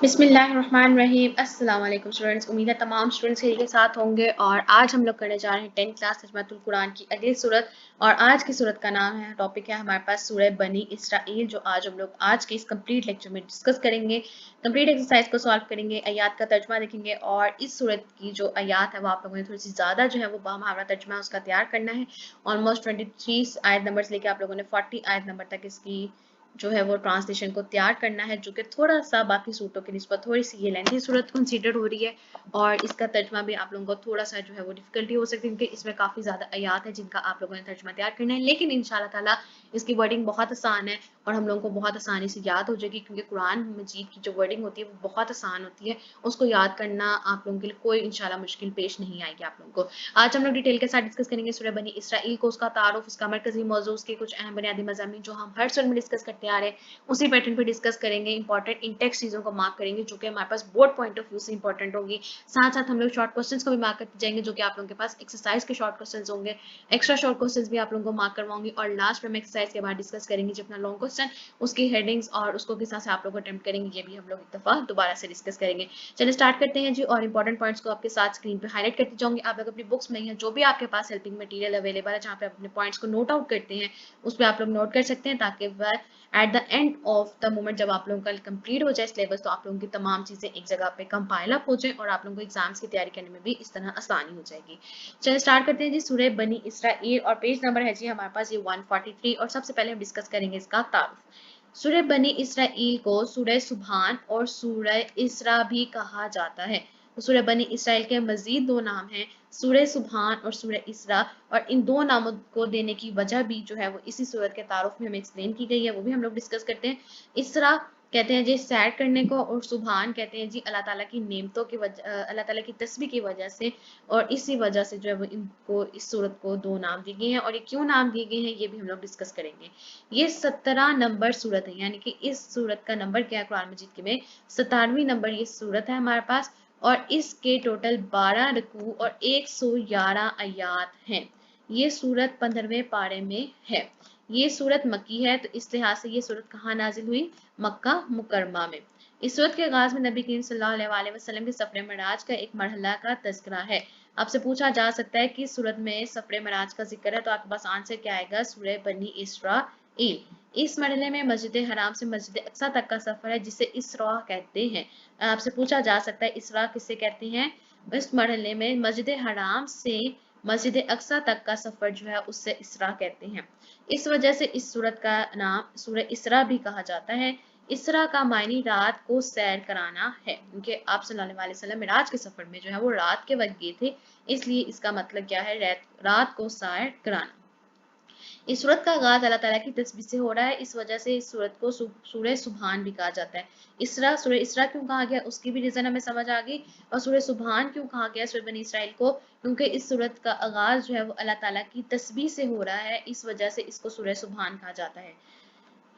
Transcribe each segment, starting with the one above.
बिस्मिल्लाहिर्रहमानिर्रहीम। अस्सलाम वालेकुम स्टूडेंट्स। उम्मीद है तमाम स्टूडेंट्स सही के साथ होंगे और आज हम लोग करने जा रहे हैं 10th क्लास तर्जुमातुल कुरान की अगली सूरत। और आज की सूरत का नाम है, टॉपिक है हमारे पास सूरह बनी इसराइल, जो आज हम लोग आज के इस कंप्लीट लेक्चर में डिस्कस करेंगे। कंप्लीट एक्सरसाइज को सॉल्व करेंगे, आयात का तर्जुमा देखेंगे और इस सूरत की जो आयात है वो आप लोगों ने थोड़ी सी ज़्यादा जो है वो बामुहावरा तर्जुमा उसका तैयार करना है। ऑलमोस्ट 23 आयत नंबर से लेकर आप लोगों ने 40 आयत नंबर तक इसकी जो है वो ट्रांसलेशन को तैयार करना है, जो कि थोड़ा सा बाकी सूरतों की निस्बत थोड़ी सी ये लेंथी सूरत कंसीडर हो रही है और इसका तर्जमा भी आप लोगों को थोड़ा सा जो है वो डिफिकल्टी हो सकती है, क्योंकि इसमें काफ़ी ज़्यादा आयात है जिनका आप लोगों ने तर्जमा तैयार करना है। लेकिन इंशाल्लाह ताला इसकी वर्डिंग बहुत आसान है और हम लोगों को बहुत आसानी से याद हो जाएगी, क्योंकि कुरान मजीद की जो वर्डिंग होती है वो बहुत आसान होती है। उसको याद करना आप लोगों के लिए कोई इंशाल्लाह मुश्किल पेश नहीं आएगी आप लोगों को। आज हम लोग डिटेल के साथ डिस्कस करेंगे सूरह बनी इसराइल को, उसका तारुफ, उसका मरकजी मौजू, उसके कुछ अहम बुनियादी मज़ामीन जो हम हर सूरत में डिस्कस करते आ रहे हैं उसी पैटर्न पे डिस्कस करेंगे। इंपॉर्टेंट इंटेक्स चीज़ों को मार्क करेंगे जो कि हमारे पास बोर्ड पॉइंट ऑफ व्यू से इंपॉर्टेंट होगी। साथ साथ हम लोग शॉर्ट क्वेश्चंस को भी मार्क करते जाएंगे, जो कि आप लोगों के पास एक्सरसाइज के शॉर्ट क्वेश्चंस होंगे। एक्स्ट्रा शॉर्ट क्वेश्चंस भी आप लोगों को मार्क करवाऊंगी और लास्ट में हम एक्सरसाइज के बाद डिस्कस करेंगे जितना लॉन्ग क्वेश्चन, उसकी हेडिंग्स और उसको किस तरह से आप लोग अटेम्प्ट करेंगे, ये भी हम लोग एक दफा दोबारा से डिस्कस करेंगे। चलिए स्टार्ट करते हैं जी। और इंपॉर्टेंट पॉइंट्स को आपके साथ स्क्रीन पे हाईलाइट करते जाऊंगी। आप लोग अपनी बुक्स में या जो भी आपके पास हेल्पिंग मटेरियल अवेलेबल है जहाँ पे आप अपने पॉइंट्स को नोट आउट करते हैं, उस पर आप लोग नोट कर सकते हैं, ताकि वह at the end of the moment जब आप लोगों का कंप्लीट हो जाए सिलेबस, तो आप लोगों की तमाम चीजें एक जगह पे कंपाइल अप हो जाए और आप लोगों को एग्जाम्स की तैयारी करने में भी इस तरह आसानी हो जाएगी। चलिए स्टार्ट करते हैं जी। सूरह बनी इसराइल और पेज नंबर है जी हमारे पास ये 143 और सबसे पहले हम डिस्कस करेंगे इसका तारुफ। सूरह बनी इसराइल को सूरह सुभान और सूरह इसरा भी कहा जाता है। तो सूरह बनी इसराइल के मजीद दो नाम हैं, सूरह सुभान और सूरह इसरा, और इन दो नामों को देने की वजह भी जो है वो इसी सूरत के तारुफ में हमें एक्सप्लेन की गई है, वो भी हम लोग डिस्कस करते हैं। इसरा कहते हैं जी सैर करने को, और सुभान कहते हैं जी अल्लाह ताला की नेमतों की वजह, अल्लाह ताला की तस्बीह की वजह से, और इसी वजह से जो है वो इनको इस सूरत को दो नाम दिए गए हैं। और ये क्यों नाम दिए गए हैं ये भी हम लोग डिस्कस करेंगे। ये 17 नंबर सूरत है, यानी कि इस सूरत का नंबर क्या है कुरान मजीद के में, 17वीं नंबर ये सूरत है हमारे पास। और इसके टोटल 12 रकू और 111 आयात हैं। ये सूरत 15वें पारे में है। ये सूरत मक्की है, तो इस लिहाज से ये सूरत कहाँ नाजिल हुई, मक्का मुकरमा में। इस सूरत के आगाज में नबी करीम सल्लल्लाहु अलैहि वसल्लम के सफर मराज का एक मरहला का तज़किरा है। आपसे पूछा जा सकता है कि सूरत में सफर मराज का जिक्र है, तो आपके पास आंसर क्या आएगा, सूरह बनी इसराइल। इस मरहले में मस्जिद हराम से मस्जिद अक्सा तक का सफर है, जिसे इसरा कहते हैं। आपसे पूछा जा सकता है इसरा किसे कहते हैं। इस मरहले में मस्जिद हराम से मस्जिद अक्सा तक का सफर जो है उससे इसरा कहते हैं। इस वजह से इस सूरत का नाम सूरह इसरा भी कहा जाता है। इसरा का मायने रात को सैर कराना है, क्योंकि आप सल्लल्लाहु अलैहि वसल्लम मिराज के सफर में जो है वो रात के वक्त गए थे, इसलिए इसका मतलब क्या है, रात को सैर कराना। इस सूरत का आगाज अल्लाह ताला की तस्बीह से हो रहा है, इस वजह से इस सूरत को सूरह सुभान भी कहा जाता है। सूरह इसरा क्यों कहा गया उसकी भी रीजन हमें समझ आ गई। और सूरह सुभान क्यों कहा गया सूरह बनी इसराइल को, क्योंकि इस सूरत का आगाज जो है वो अल्लाह ताला की तस्बीह से हो रहा है, इस वजह से इसको सूरह सुभान कहा जाता है।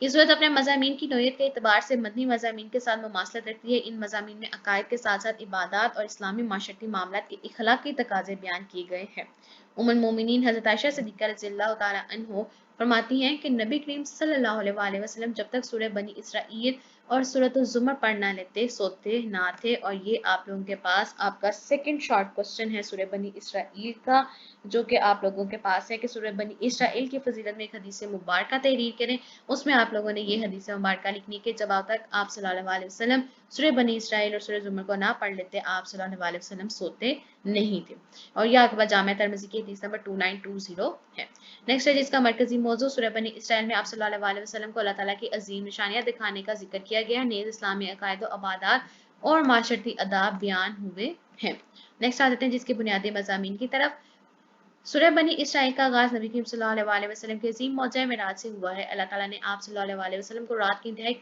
ये सूरत अपने मज़ामीन की नौइयत के एतबार से मदनी मज़ामीन के साथ मुमासलत रखती है। इन मज़ामीन में अकायद के साथ साथ इबादत और इस्लामी माशरती मामलात के इखलाकी तकाज़े बयान किए गए हैं। उम्मुल मोमिनीन हज़रत आयशा सिद्दीक़ा रज़ियल्लाहु ताला अन्हा फरमाती हैं कि नबी करीम सल्लल्लाहु अलैहि वसल्लम जब तक सूरह बनी इसराइल और सूरत ज़ुमर पढ़ ना लेते सोते ना थे। और ये आप लोगों के पास आपका सेकंड शॉर्ट क्वेश्चन है सूरह बनी इसराइल का, जो कि आप लोगों के पास है कि सूरह बनी इसराइल की फजीलत में एक हदीस मुबारक तहरीर करें। उसमें आप लोगों ने ये हदीस मुबारक लिखनी कि जब तक आप सल्लल्लाहु अलैहि वसल्लम सूरह बनी इसराइल और सूरह ज़ुमर को ना पढ़ लेते, आप सल्लल्लाहु अलैहि वसल्लम सोते नहीं थे। और यह आपके पास जामे तिरमिज़ी की हदीस नंबर 2920 है। नेक्स्ट है जिसका मरकजी मौजू सूरह बनी इसराइल में आप सल्लल्लाहु अलैहि वसल्लम को अल्लाह ताला की अजीम निशानियां दिखाने का जिक्र किया गया है। नेज़ इस्लामी अकायद व अबादात और माशरती अदाब बयान हुए हैं। नेक्स्ट आ जाते हैं जिसके बुनियादी मज़ामीन की तरफ। सूरह बनी इसराइल का आगाज नबी करीम सल्लल्लाहु अलैहि वसल्लम के अजीम मौजज़े मेराज से हुआ है। अल्लाह ताला ने आप सल्लल्लाहु अलैहि वसल्लम को रात के इंतहाई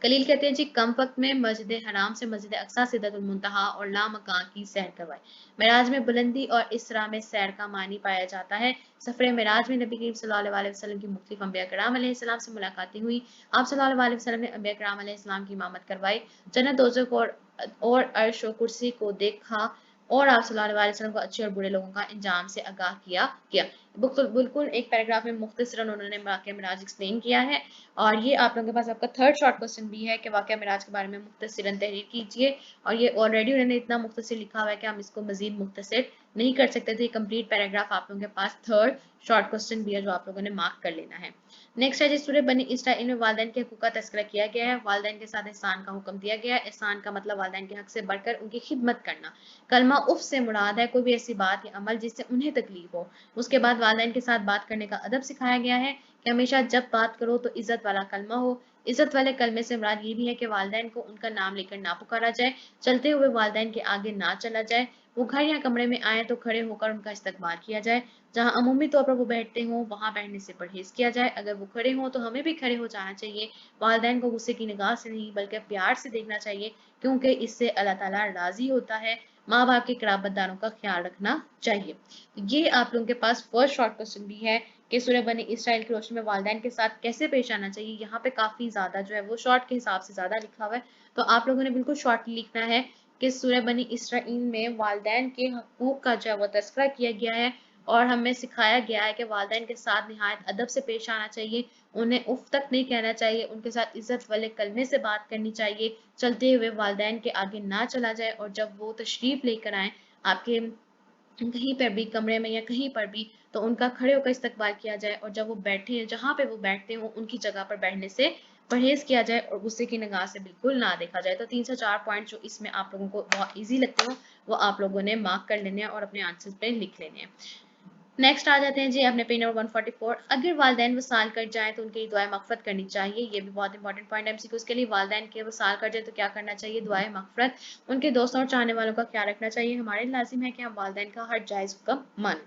कलील कहते हैं जी कम वक्त में मस्जिद हराम से मस्जिद अक्सा सिदरतुल मुंतहा और लामकान की सैर करवाई। मेराज में बुलंदी और इसरा में सैर का मानी पाया जाता है। सफर मेराज में नबी करीम सल्लल्लाहु अलैहि वसल्लम की मुख्तलिफ अंबिया किराम अलैहिस्सलाम से मुलाकातें हुई। आप सल्लल्लाहु अलैहि वसल्लम ने अंबिया किराम अलैहिस्सलाम की इमामत करवाई, जन्नत दोज़ख और अर्श और कुर्सी को देखा, और आप सल्लल्लाहु अलैहि वसल्लम को अच्छे और बुरे लोगों का इंजाम से आगाह किया गया। बिल्कुल एक पैराग्राफ में मुख्तसरन उन्होंने वाक़या मिराज एक्सप्लेन किया है। और ये आप लोगों के पास आपका थर्ड शॉर्ट क्वेश्चन भी है कि वाक़या मिराज के बारे में मुख्तसरन तहरीर कीजिए। और ये ऑलरेडी उन्होंने इतना मुख्तसर लिखा हुआ है कि हम इसको मजीद मुख्तसर नहीं कर सकते, तो ये कंप्लीट पैराग्राफ आप लोगों के पास थर्ड शॉर्ट क्वेश्चन भी है जो आप लोगों ने मार्क कर लेना है। नेक्स्ट है जी, सूरह बनी इसराइल में वालिदैन के हकूक़ का तज़किरा किया गया है। वालिदैन के साथ एहसान का हुक्म दिया गया है। एहसान का मतलब वालिदैन के हक से बढ़कर उनकी खिदमत करना। कलमा उफ से मुराद है कोई भी ऐसी बात या अमल जिससे उन्हें तकलीफ हो। उसके बाद वालिदैन के साथ बात करने का अदब सिखाया गया है कि हमेशा जब बात करो तो इज्जत वाला कलमा हो। इज्जत वाले कलमे से मुराद ये भी है कि वालिदैन को उनका नाम लेकर ना पुकारा जाए, चलते हुए वालिदैन के आगे ना चला जाए, वो घर या कमरे में आए तो खड़े होकर उनका इस्तकबाल किया जाए, जहाँ अमूमी तौर पर वो बैठते हों वहाँ बैठने से परहेज किया जाए, अगर वो खड़े हों तो हमें भी खड़े हो जाना चाहिए। वालिदैन को गुस्से की निगाह से नहीं बल्कि प्यार से देखना चाहिए, क्योंकि इससे अल्लाह ताला राजी होता है। माँ बाप के क़राबतदारों का ख्याल रखना चाहिए। ये आप लोगों के पास फर्स्ट शॉर्ट क्वेश्चन भी है कि सूरह बनी इसराइल की रोशनी में वालिदैन के साथ कैसे पेश आना चाहिए। यहाँ पे काफी ज्यादा जो है वो शॉर्ट के हिसाब से ज्यादा लिखा हुआ है, तो आप लोगों ने बिल्कुल शॉर्टली लिखना है कि सूरह बनी इसराइल में वालिदैन के हकूक का जो है वो तज़किरा किया गया है और हमें सिखाया गया है कि वालिदैन के साथ निहायत अदब से पेश आना चाहिए, उन्हें उफ तक नहीं कहना चाहिए, उनके साथ इज्जत वाले कलमे से बात करनी चाहिए, चलते हुए वालिदैन के आगे ना चला जाए, और जब वो तशरीफ लेकर आए आपके कहीं पर भी कमरे में या कहीं पर भी, तो उनका खड़े होकर इस्तकबाल किया जाए, और जब वो बैठे हैं जहाँ पे वो बैठते हो उनकी जगह पर बैठने से परहेज किया जाए और गुस्से की निगाह से बिल्कुल ना देखा जाए। तो 3 से 4 पॉइंट जो इसमें आप लोगों को बहुत इजी लगते हो वो आप लोगों ने मार्क कर लेने हैं और अपने आंसर पे लिख लेने हैं। नेक्स्ट आ जाते हैं जी अपने पेज नंबर 144। अगर वालिदैन वसाल कर जाए तो उनके लिए दुआए मगफरत करनी चाहिए। ये भी बहुत इंपॉर्टेंट पॉइंट है एमसीक्यूज के लिए। वालिदैन के वसाल कर जाए तो क्या करना चाहिए? दुआए मगफरत, उनके दोस्तों और चाहने वालों का ख्याल रखना चाहिए। हमारे लाजिम है कि हम वालिदैन का हर जायज़ हुक्म मानें।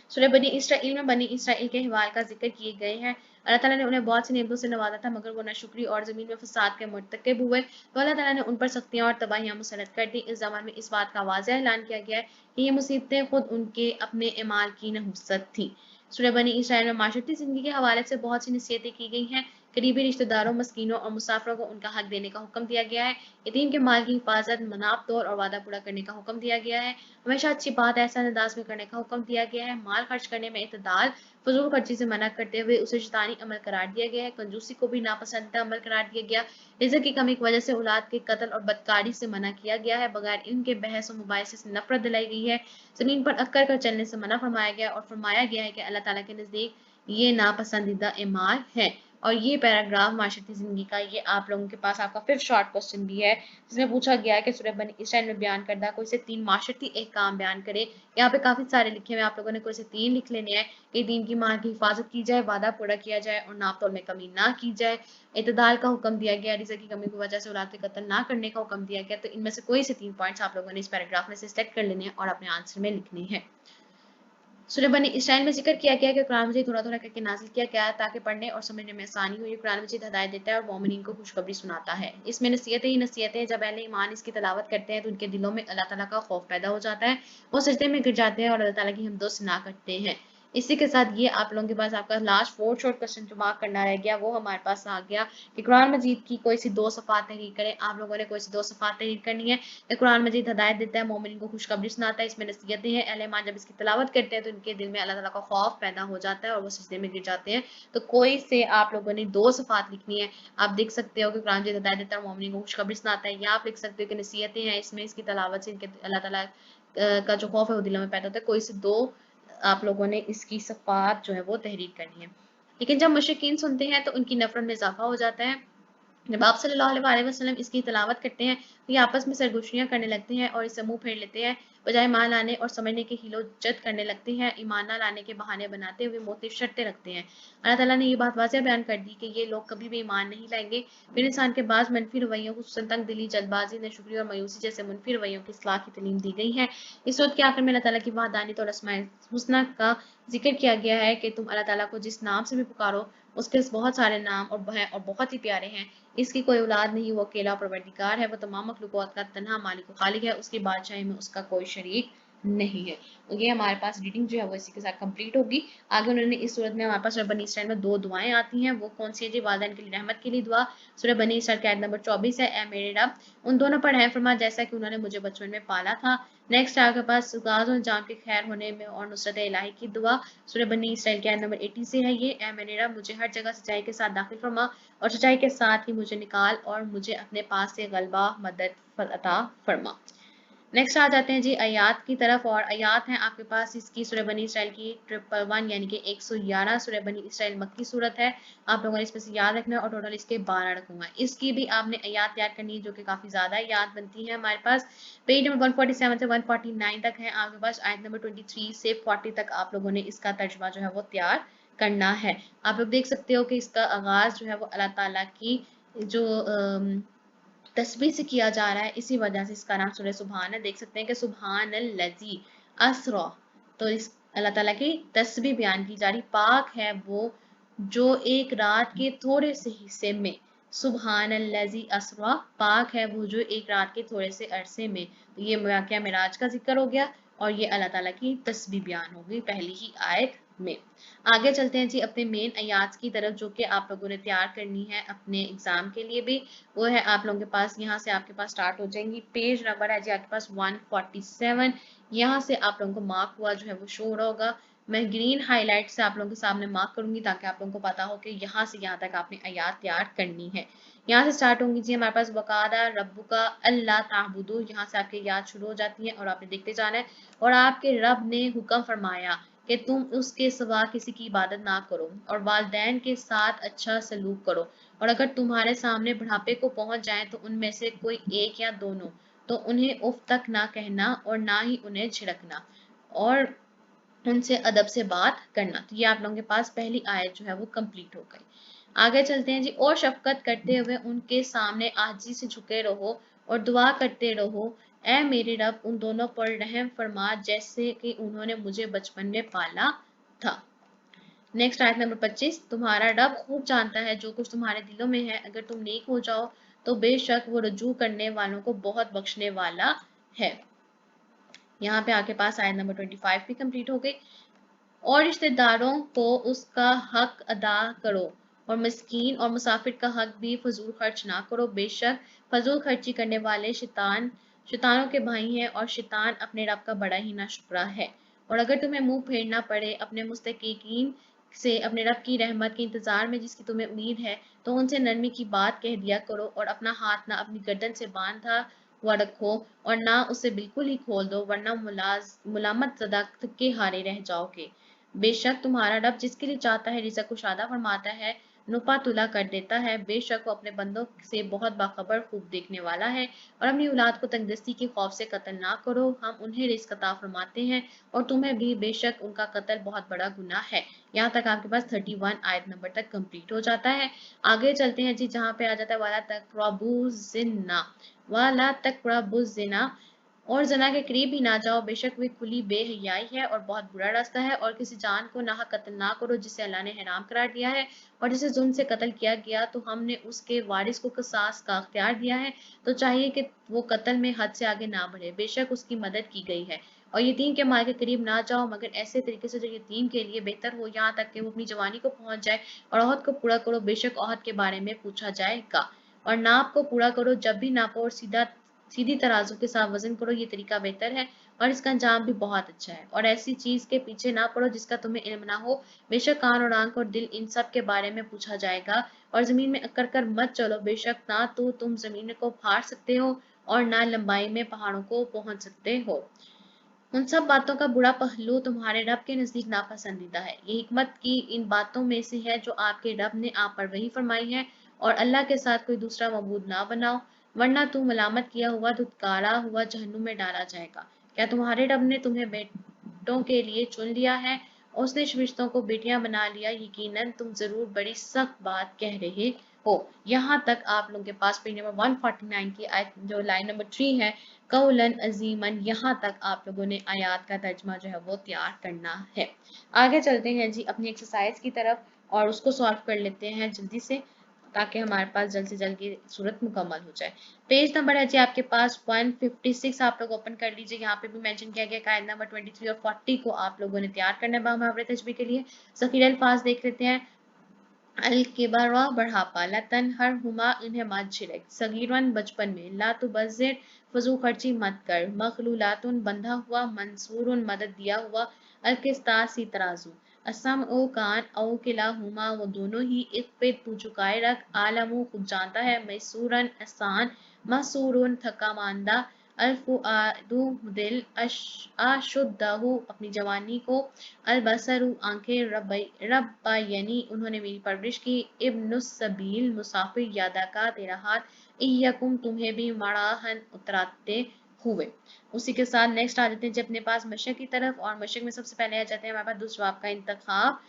सूरह बनी इसराइल में बनी इसराइल के अहवाल का जिक्र किए गए हैं। अल्लाह ताला ने उन्हें बहुत सी नेमतों से नवाजा था, मगर वो नाशुक्री और ज़मीन में फसाद के मुर्तकिब हुए, तो अल्लाह ताला ने उन पर सख्तियाँ और तबाहियाँ मुसल्लत कर दी। इस ज़मान में इस बात का वाज़ेह ऐलान किया गया है कि ये मुसीबतें खुद उनके अपने एमाल की नहुसत थी। सूरह बनी इसराइल में माशरती ज़िंदगी के हवाले से बहुत सी नसीहतें की गई हैं। करीबी रिश्तेदारों, मस्कीनों और मुसाफिरों को उनका हक देने का हुक्म दिया गया है। यतीम के माल की हिफाजत, मनाब तोड़ और वादा पूरा करने का हुक्म दिया गया है। हमेशा अच्छी बात ऐसा अंदाज में करने का हुक्म दिया गया है। माल खर्च करने में इतदाल, फजूल खर्ची से मना करते हुए उसे शैतानी अमल करार दिया गया है। कंजूसी को भी नापसंदीदा अमल करार दिया गया। रिज़्क की कमी की वजह से औलाद के कत्ल और बदकारी से मना किया गया है। बगैर इनके बहस और मुबाहिसे से नफरत दिलाई गई है। जमीन पर अक्कर कर चलने से मना फरमाया गया और फरमाया गया है कि अल्लाह ताला के नज़दीक ये नापसंदीदा एमाल है। और ये पैराग्राफ माशरती ज़िंदगी का ये आप लोगों के पास आपका फिफ्थ शॉर्ट क्वेश्चन भी है, जिसमें पूछा गया है कि सूरह बनी इसराइल में बयान करदा कोई से 3 माशरती अहकाम बयान करे। यहाँ पे काफ़ी सारे लिखे हुए हैं, आप लोगों ने कोई से 3 लिख लेने हैं कि दीन की माल की हिफाजत की जाए, वादा पूरा किया जाए और नाप तोल में कमी ना की जाए। इतदाल का हुक्म दिया गया, रिज़्क की कमी की वजह से औलाद के कत्ल ना करने का हुक्म दिया गया। तो इनमें से कोई से 3 पॉइंट्स आप लोगों ने इस पैराग्राफ में से सिलेक्ट कर लेने हैं और अपने आंसर में लिखने हैं। सूरह बनी इसराइल में जिक्र किया गया कि कुरान मजीद थोड़ा-थोड़ा करके नाज़िल किया गया ताकि पढ़ने और समझने में आसानी हो। ये कुरान मजीद हिदायत देता है और मोमिनीन को खुशखबरी सुनाता है। इसमें नसीहतें ही नसीहतें हैं। जब अहले ईमान इसकी तिलावत करते हैं तो उनके दिलों में अल्लाह ताला का खौफ पैदा हो जाता है। वो सजदे में गिर जाते हैं और अल्लाह ताला की हम्दो सना करते हैं। इसी के साथ ये आप लोगों के पास आपका लास्ट फोर्थ शॉर्ट क्वेश्चन जो मार्क करना रह गया वो हमारे पास आ गया कि कुरान मजीद की कोई सी 2 सफ़ात तहरीर करें। आप लोगों ने कोई सी 2 सफ़ात तहरीर करनी है। कुरान मजीद हिदायत देता है, मोमिन को खुशखबरी सुनाता है, इसमें नसीहतें हैं। अहले ईमान जब इसकी तिलावत करते हैं तो इनके दिल में अल्लाह ताला का खौफ पैदा हो जाता है और वो सजदे में गिर जाते हैं। तो कोई से आप लोगों ने 2 सफ़ात लिखनी है। आप देख सकते हो कि कुरान मजीद हिदायत देता है, मोमिन को खुशखबरी सुनाता है, या आप लिख सकते हो कि नसीहतें हैं, इसमें इसकी तिलावत से इनके अल्लाह ताला का जो खौफ है वो दिलों में पैदा होता है। कोई से 2 आप लोगों ने इसकी सफ़ात जो है वो तहरीर करनी है। लेकिन जब मुशरिकीन सुनते हैं तो उनकी नफ़रत में इज़ाफ़ा हो जाता है। जब आप सल्लल्लाहु अलैहि वसल्लम इसकी तिलावत करते हैं तो ये आपस में सरगोशियाँ करने लगते हैं और इससे मुंह फेर लेते हैं, बजाय ईमान लाने और समझने के हिलो-जद करने लगते हैं। ईमान न लाने के बहाने बनाते हुए मोहतिफ शर्तें रखते हैं। अल्लाह ताला ने ये बात वाज़ेह बयान कर दी कि ये लोग कभी भी ईमान नहीं लाएंगे। फिर इंसान के बाज़ मनफी रवैयों, खुसूसन तंग-दिली, जल्दबाज़ी, नाशुक्री और मायूसी जैसे मनफी रवैयों की इस्लाह की तालीम दी गई है। इस सूरत के आखिर में अल्लाह ताला की वहदानियत और अस्माए हुस्ना का ज़िक्र किया गया है कि तुम अल्लाह ताला को जिस नाम से भी पुकारो, उसके बहुत सारे नाम और बहुत ही प्यारे हैं। इसकी कोई औलाद नहीं, वो अकेला परवरदिगार है, वो तमाम मखलूक़ात का तन्हा मालिक व खालिक है, उसकी बादशाही में उसका कोई शरीक नहीं है। ये हमारे पास रीडिंग जो है वो इसी के साथ कंप्लीट होगी। आगे उन्होंने इस सूरत में हमारे पास सूरह बनी इसराइल में 2 दुआएं आती हैं, वो कौन सी है जी? वालिदैन के लिए रहमत के लिए दुआ, सूरह बनी इसराइल की आयत नंबर 24 है, ऐ मेरे रब उन दोनों पर रहम फरमा जैसा कि उन्होंने मुझे बचपन में पाला था। नेक्स्ट आपके पास गाज़ और अंजाम के खैर होने में और नुसरत इलाही की दुआ, सूरह बनी इसराइल की आयत नंबर 80 से है ये, ऐ मेरे रब मुझे हर जगह सच्चाई के साथ दाखिल फरमा और सच्चाई के साथ ही मुझे निकाल और मुझे अपने पास से गलबा मदद अता फरमा। नेक्स्ट आ जाते हैं जी आयात की तरफ, और आयात हैं आपके पास इसकी सूरह बनी इसराइल की 111 यानी कि 111 सूरह बनी इसराइल मक्की सूरत है। आप लोगों ने इसमें से याद रखना है और टोटल इसके 12 रखूंगा। इसकी भी आपने आयात याद करनी है जो कि काफी ज्यादा याद बनती है। हमारे पास पेज नंबर 147 से 149 तक है, आपके पास आयत नंबर 23 से 40 तक आप लोगों ने इसका तर्जमा जो है वो तैयार करना है। आप लोग देख सकते हो कि इसका आगाज जो है वो अल्लाह ताला की जो तस्बीह से किया जा रहा है, इसी वजह से इसका नाम सूरह सुबहान है। देख सकते हैं कि सुबहान अल्लज़ी अस्रा, तो इस अल्लाह ताला की तस्बीह बयान की जा रही। पाक है वो जो एक रात के थोड़े से हिस्से में, सुबहान अल्लज़ी अस्रा, पाक है वो जो एक रात के थोड़े से अरसे में। तो ये वाक़या मिराज का जिक्र हो गया और ये अल्लाह ताला की तस्बीह बयान हो गई पहली ही आयत में। आगे चलते हैं जी अपने मेन आयात की तरफ जो कि आप लोगों ने तैयार करनी है अपने एग्जाम के लिए भी। वो है आप लोगों के पास, यहाँ से आपके पास स्टार्ट हो जाएंगी। पेज नंबर है जी आपके पास 147। यहाँ से आप लोगों को मार्क हुआ जो है वो शो हो रहा होगा। मैं ग्रीन हाईलाइट से आप लोगों के सामने मार्क करूंगी ताकि आप लोगों को पता हो कि यहाँ से यहाँ तक आपने आयात तैयार करनी है। यहाँ से स्टार्ट होंगी जी हमारे पास वकादा रब्बु का अल्लाह ताबुदू, यहाँ से आपकी याद शुरू हो जाती है और आपने देखते जाना है। और आपके रब ने हुक्म फरमाया कि तुम उसके सिवा किसी की इबादत ना करो और वालिदैन के साथ अच्छा सलूक करो, और अगर तुम्हारे सामने बुढ़ापे को पहुंच जाए तो उनमें से कोई एक या दोनों, तो उन्हें उफ तक ना कहना और ना ही उन्हें झिड़कना और उनसे अदब से बात करना। तो ये आप लोगों के पास पहली आयत जो है वो कंप्लीट हो गई। आगे चलते हैं जी। और शफकत करते हुए उनके सामने आजी से झुके रहो और दुआ करते रहो, ऐ मेरे रब उन दोनों पर रहम फरमा जैसे कि उन्होंने मुझे बचपन में पाला था। नेक्स्ट आयत नंबर 25। तुम्हारा रब खूब जानता है जो कुछ तुम्हारे दिलों में है, अगर तुम नेक हो जाओ तो बेशक वो रुजू करने वालों को बहुत बख्शने वाला है। यहाँ पे आपके पास आयत नंबर 25 भी कंप्लीट हो गई। और रिश्तेदारों को उसका हक अदा करो और मिस्कीन और मुसाफिर का हक भी फजूल खर्च ना करो, बेशक फजूल खर्ची करने वाले शैतानों के भाई हैं और शैतान अपने रब का बड़ा ही नाशुक्रा है। और अगर तुम्हें मुंह फेरना पड़े अपने मुस्तकीन से अपने रब की रहमत के इंतजार में जिसकी तुम्हें उम्मीद है, तो उनसे नरमी की बात कह दिया करो और अपना हाथ ना अपनी गर्दन से बांधा हुआ रखो और ना उसे बिल्कुल ही खोल दो, वरना मुलामत ज़दा थके हारे रह जाओगे। बेशक तुम्हारा रब जिसके लिए चाहता है रिज़्क कुशादा फरमाता है, नुपा तुला कर देता है। बेशक वो अपने बंदों से बहुत बाखबर खूब देखने वाला है। और अपनी औलाद को तंगदस्ती के खौफ से कत्ल ना करो, हम उन्हें रिज़्क अता फरमाते हैं और तुम्हें भी, बेशक उनका कत्ल बहुत बड़ा गुनाह है। यहाँ तक आपके पास 31 आयत नंबर तक कंप्लीट हो जाता है। आगे चलते हैं जी जहाँ पे आ जाता है वाला तक़रबू ज़िना, वाला तक़रबू ज़िना, और जना के करीब ही ना जाओ, बेशक वे खुली बेहयाई है और बहुत बुरा रास्ता है। और किसी जान को नाहक कत्ल ना करो जिसे अल्लाह ने हराम करार दिया है, और जिसे जुल्म से कत्ल किया गया तो हमने उसके वारिस को क़िसास का अख्तियार दिया है, तो चाहिए कि वो कत्ल में हद से आगे ना बढ़े, बेशक उसकी मदद की गई है। और यतीम के माल के करीब ना जाओ मगर ऐसे तरीके से जो यतीम के लिए बेहतर हो, यहाँ तक कि वो अपनी जवानी को पहुंच जाए। और औहद को पूरा करो, बेशक औहद के बारे में पूछा जाएगा। और नाप को पूरा करो, जब भी नापो और सीधी तराजू के साथ वजन करो, ये तरीका बेहतर है और इसका अंजाम भी बहुत अच्छा है। और ऐसी चीज के पीछे ना पड़ो जिसका तुम्हें इल्म ना हो, बेशक कान और आंख और दिल इन सब के बारे में पूछा जाएगा। और जमीन में अकड़ कर मत चलो, बेशक ना तो तुम जमीन को फाड़ सकते हो और ना लंबाई में पहाड़ों को पहुंच सकते हो। उन सब बातों का बुरा पहलू तुम्हारे रब के नजदीक नापसंदीदा है। ये हिकमत की इन बातों में से है जो आपके रब ने आप पर वही फरमाई है, और अल्लाह के साथ कोई दूसरा मबूद ना बनाओ, वरना तू मलामत किया हुआ धुतकारा हुआ जहन्नुम में डाला जाएगा। क्या तुम्हारे रब ने तुम्हें बेटों के लिए चुन लिया है? उसने फरिश्तों को बेटियां बना लिया, यकीनन तुम जरूर बड़ी सख्त बात कह रहे हो। यहाँ तक आप लोगों के पास पेज नंबर 149 की आयत जो लाइन नंबर 3 है, कौलन अजीमन, यहाँ तक आप लोगों ने आयात का तर्जमा जो है वो तैयार करना है। आगे चलते हैं जी अपनी एक्सरसाइज की तरफ और उसको सॉल्व कर लेते हैं जल्दी से, ताकि हमारे पास जल्द से जल्द ये सूरत मुकम्मल हो जाए। पेज नंबर है जी आपके पास 156, आप लोग ओपन कर लीजिए। यहाँ पे भी मेंशन किया गया कायदा नंबर 23 और 40 को आप लोगों ने तैयार करना है बामुहावरे तजबीह के लिए। ज़ख़ीर अल्फाज देख लेते हैं। अल किबरा बढ़ापा, लतन हर हुमा इन्हें मत छिड़क, सगीरन बचपन में, ला तुबज़िर फजूल खर्ची मत कर, मखलूलातुन बंधा हुआ, मंसूरुन मदद दिया हुआ, अलकिस्तासी तराजू, असम ओ कान औ किला हुमा वो दोनों ही, एक पे तू झुकाए रख, आलमू खुद जानता है, मैसूरन आसान, मसूरुन थका मांदा, अल्फुआदु दिल, अशुद्धहु अपनी जवानी को, अलबसरु आंखें, रब्बायनी उन्होंने मेरी परवरिश की, इब्नुस सबील मुसाफिर यादा का तेरा हाथ, इयकुम तुम्हें भी मराहन उतराते हुए। उसी के साथ नेक्स्ट आ जाते हैं जी अपने पास मशक की तरफ, और मशक में सबसे पहले आ जाते हैं हमारे पास दुष्वाब का इंतखाब।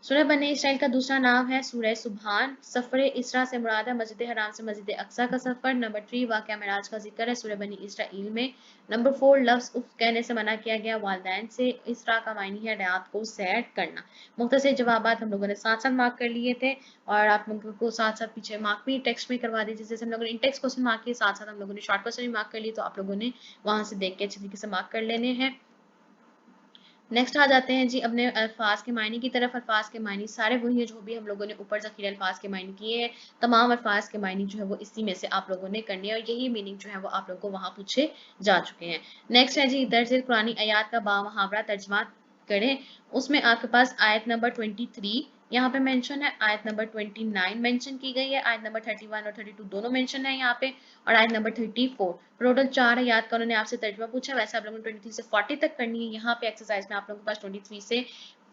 सूरह बनी इसराइल का दूसरा नाम है सूरह सुबहान। सफर इसरा से मुराद है मस्जिद हराम से मस्जिद अक्सा का सफर। नंबर 3 वाक़या मेराज का जिक्र है सूरह बनी इसराइल में। नंबर 4 लफ्ज़ उफ कहने से मना किया गया वालदैन से। इसरा का मायनी है रात को सैर करना। मुख्तसर जवाबात हम लोगों ने साथ साथ मार्क कर लिए थे, और आप लोगों को साथ साथ पीछे मार्क भी टेक्स्ट में करवा दीजिए। जैसे हम लोगों ने इन टेक्स्ट क्वेश्चन मार्क किए, साथ साथ हम लोगों ने शॉर्ट क्वेश्चन भी मार्क कर लिए, तो आप लोगों ने वहां से देख के अच्छी तरीके से मार्क कर लेने हैं। नेक्स्ट आ जाते हैं जी अपने अल्फाज के मायने की तरफ। अल्फाज के मायने सारे वही है जो भी हम लोगों ने ऊपर ज़ख़ीर अल्फाज के मायने किए हैं। तमाम अल्फाज के मायने जो है वो इसी में से आप लोगों ने करने हैं, और यही मीनिंग जो है वो आप लोगों को वहाँ पूछे जा चुके हैं। नेक्स्ट है जी दर्ज कुरानी आयात का बामुहावरा तर्जमा करें। उसमें आपके पास आयत नंबर 23 यहाँ पे मेंशन है, आयत नंबर 29 मेंशन की गई है, आयत नंबर 31 और 32 दोनों मेंशन है यहाँ पे, और आयत नंबर 34। टोटल 4 आयत का उन्होंने आपसे तर्जुमा पूछा। वैसे आप लोगों ने 23 से 40 तक करनी है। यहाँ पे एक्सरसाइज में आप लोगों के पास 23 से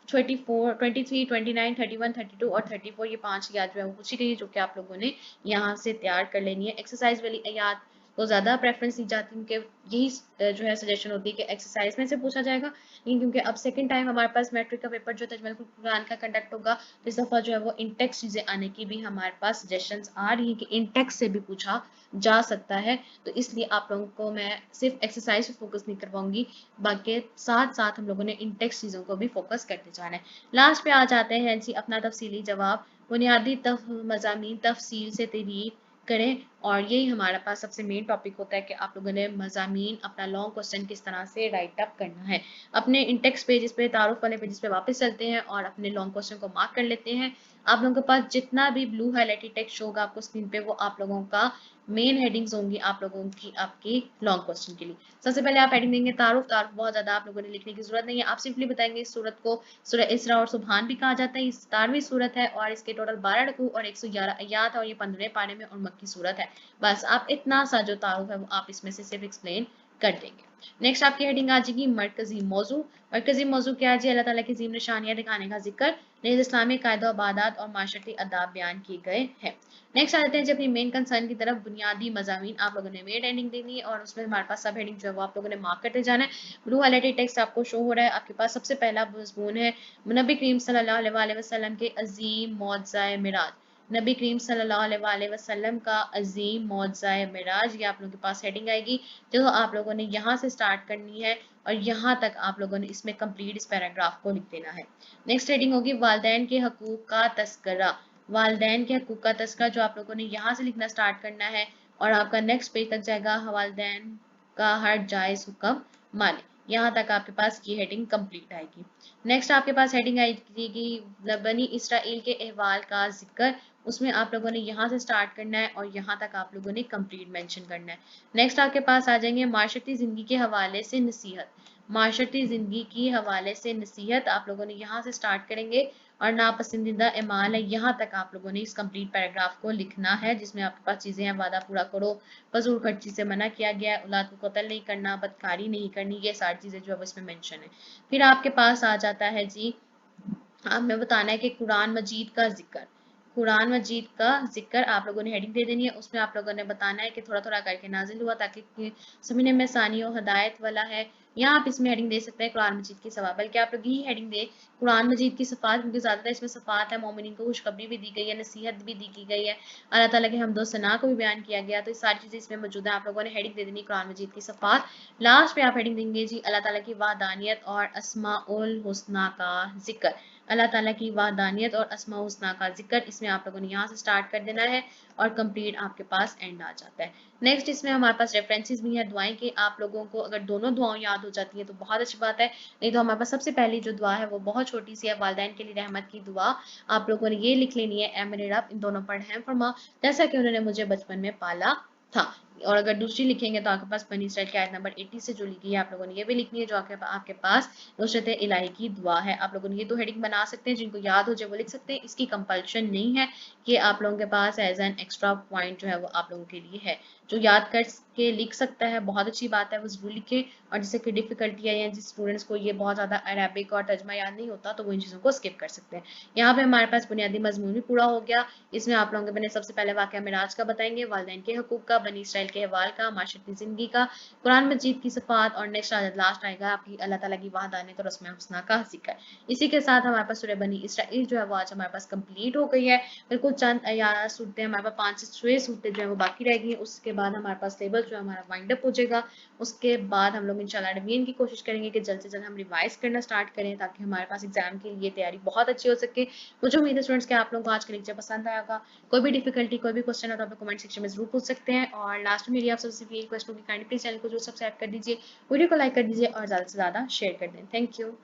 24, 23, 29, 31, 32 और 34 ये 5 आयत जो है वो पूछी गई है, जो कि आप लोगों ने यहाँ से तैयार कर लेनी है। एक्सरसाइज वाली आयत को ज़्यादा प्रेफरेंस दी जाती है, क्योंकि यही जो है सजेशन होती है कि एक्सरसाइज में से पूछा जाएगा। लेकिन क्योंकि अब सेकंड टाइम हमारे पास मैट्रिक का पेपर जो तजमील कुरान का कंडक्ट होगा, तो इस दफ़ा जो है वो इंटेक्स चीज़ें आने की भी हमारे पास सजेशंस आ रही है कि इंटेक्स से भी पूछा जा सकता है। तो इसलिए आप लोगों को मैं सिर्फ एक्सरसाइज पे फोकस नहीं करवाऊंगी, बाकी साथ साथ हम लोगों ने इंटेक्स चीज़ों को भी फोकस करते जाना है। लास्ट पे आ जाते हैं जी अपना तफसीली जवाब। बुनियादी मज़ामीन तफसील से तहरीर करें, और यही हमारे पास सबसे मेन टॉपिक होता है कि आप लोगों ने मज़ामीन अपना लॉन्ग क्वेश्चन किस तरह से राइट अप करना है। अपने इंटेक्स पेजेस पे, तारुफ वाले पेजेस पे वापस चलते हैं और अपने लॉन्ग क्वेश्चन को मार्क कर लेते हैं। आप लोगों के पास जितना भी ब्लू हाईलाइटेड टेक्स्ट होगा आपको स्क्रीन पे, वो आप लोगों का मेन हेडिंग्स होंगी आप लोगों की आपकी लॉन्ग क्वेश्चन के लिए। सबसे पहले आप हेडिंग देंगे तारुफ। तारुफ बहुत ज्यादा आप लोगों ने लिखने की जरूरत नहीं है, आप सिंपली बताएंगे इस सूरत को सूरह इसरा और सुबहान भी कहा जाता है। ये 17वीं सूरत है और इसके टोटल 12 रकू और 111 आयात है, और ये 15वें पारे में और मक्की सूरत है। बस आप इतना सा जो तारुफ है वो आप इसमें से सिर्फ एक्सप्लेन कर देंगे। नेक्स्ट आपकी हेडिंग आ जाएगी मरकजी मौजू। मरकजी मौजू क्या है जी? अल्लाह ताला की अजीम निशानियां दिखाने का जिक्र, नेज़ इस्लामी कायदो आबादात और माशरती अदाब बयान किए गए हैं। नेक्स्ट आ जाते हैं जी अपनी मेन कंसर्न की तरफ। बुनियादी मज़ामीन आप लोगों ने मेन हेडिंग देनी है, और उसमें हमारे पास सब हेडिंग जो है वो आप लोगों ने मार्क करते जाना है। ब्लू हाईलाइटेड टेक्स्ट आपको शो हो रहा है। आपके पास सबसे पहला मज़मून है नबी करीम सल्लल्लाहु अलैहि वसल्लम के अजीम मौजज़ा मिराज। नबी करीम सल्लल्लाहु अलैहि वसल्लम का अजीम मौजज़ा मिराज, ये आप लोगों के पास हेडिंग आएगी, जो आप लोगों ने यहाँ से स्टार्ट करनी है और यहाँ तक आप लोगों ने इसमें कंप्लीट इस पैराग्राफ को लिख देना है। नेक्स्ट हेडिंग होगी वालदैन के हकूक का तस्करा। वालदैन के हकूक का तस्करा जो आप लोगों ने यहाँ से लिखना स्टार्ट करना है, और आपका नेक्स्ट पेज तक जाएगा वालदैन का हर जायज़ हुक्म माने। यहाँ तक आपके पास ये हेडिंग कंप्लीट आएगी। नेक्स्ट आपके पास हेडिंग आएगी बनी इसराइल के अहवाल का जिक्र। उसमें आप लोगों ने यहाँ से स्टार्ट करना है और यहाँ तक आप लोगों ने कंप्लीट मेंशन करना है। नेक्स्ट आपके पास आ जाएंगे माशरती ज़िंदगी के हवाले से नसीहत। माशरती ज़िंदगी की हवाले से नसीहत आप लोगों ने यहाँ से स्टार्ट करेंगे, और नापसंदीदा अमाल है, यहाँ तक आप लोगों ने इस कंप्लीट पैराग्राफ को लिखना है, जिसमें आपके पास चीज़ें हैं वादा पूरा करो, फजूल खर्ची से मना किया गया, औलाद को कत्ल नहीं करना, बदकारी नहीं करनी, ये सारी चीज़ें जो है इसमें मेंशन है। फिर आपके पास आ जाता है जी हमें बताना है कि कुरान मजीद का जिक्र। कुरान मजीद का जिक्र आप लोगों ने हेडिंग दे देनी है। उसमें आप लोगों ने बताना है कि थोड़ा थोड़ा करके नाजिल हुआ ताकि समझने में आसानी हो, हदायत वाला है। यहाँ आप इसमें हेडिंग दे सकते हैं कुरान मजीद की सवाब, बल्कि आप लोग यही हेडिंग दे कुरान मजीद की सफ़ात, क्योंकि ज़्यादातर इसमें सफ़ात है, मोमिनीन को खुशखबरी भी दी गई है, नसीहत भी दी की गई है, अल्लाह ताला के हमदो सना को भी बयान किया गया। तो ये सारी चीज़ें इसमें मौजूद है। आप लोगों ने हेडिंग दे देनी कुरान मजीद की सफ़ात। लास्ट पे आप हेडिंग देंगे जी अल्लाह ताला की वहदानियत और अस्माउल हुस्ना का जिक्र। अल्लाह ताला की वहदानियत और अस्मा हुस्ना का जिक्र, इसमें आप लोगों ने यहाँ से स्टार्ट कर देना है और कंप्लीट आपके पास एंड आ जाता है। नेक्स्ट इसमें हमारे पास रेफरेंसेस भी हैं दुआएं की, आप लोगों को अगर दोनों दुआएं याद हो जाती हैं तो बहुत अच्छी बात है, नहीं तो हमारे पास सबसे पहली जो दुआ है वो बहुत छोटी सी है, वालिदैन के लिए रहमत की दुआ। आप लोगों ने ये लिख लेनी है, ए मेरे रब इन दोनों पर रहम फरमा जैसा कि उन्होंने मुझे बचपन में पाला था। और अगर दूसरी लिखेंगे तो आपके पास बनी इसराइल की आयत नंबर 80 से जो लिखी है आप लोगों ने ये भी लिखनी है, जो आपके पास नुसरत इलाही की दुआ है। आप लोगों ने ये दो हेडिंग बना सकते हैं, जिनको याद हो जाए वो लिख सकते हैं, इसकी कंपल्शन नहीं है कि आप लोगों के पास एज एन एक्स्ट्रा पॉइंट जो है वो आप लोगों के लिए है। जो याद कर के लिख सकता है बहुत अच्छी बात है, वो जरूर लिखे। और जिससे कि डिफिकल्टी है या जिस स्टूडेंट्स को ये बहुत ज़्यादा अरेबिक और तर्जमा याद नहीं होता तो वो इन चीज़ों को स्किप कर सकते हैं। यहाँ पे हमारे पास बुनियादी मजमून भी पूरा हो गया। इसमें आप लोगों के बने सबसे पहले वाक़या मिराज का बताएंगे, वालिदैन के हकूक़ का, बनी इसराइल के अहवाल का, माशरती ज़िंदगी का, कुरान मजीद की सिफ़ात और नेक्स्ट लास्ट आएगा आपकी अल्लाह ताला की वहदानियत और अस्मा हुस्ना का ज़िक्र। इसी के साथ हमारे पास सूरह बनी इसराइल जो है वो आज हमारे पास कंप्लीट हो गई है। बिल्कुल चंद या सूरतें हमारे पास 5 से 6 सूरतें जो है वो बाकी रह गई। उसके बाद हमारे पास सिलेबस जो है हमारा वाइंड अप हो जाएगा। उसके बाद हम लोग इंशाल्लाह रिवीजन की कोशिश करेंगे कि जल्द से जल्द हम रिवाइज करना स्टार्ट करें ताकि हमारे पास एग्जाम के लिए तैयारी बहुत अच्छी हो सके। मुझे उम्मीद है स्टूडेंट्स कि आप लोगों को आज का लेक्चर पसंद आएगा। कोई भी डिफिकल्टी कोई भी क्वेश्चन हो तो आप कमेंट सेक्शन में जरूर पूछ सकते हैं। और लास्ट में मेरी आप सबसे यही रिक्वेस्ट होगी, काइंडली प्लीज चैनल को जो सब्सक्राइब कर दीजिए, वीडियो को लाइक कर दीजिए और ज़्यादा से ज़्यादा शेयर कर दें। Thank you.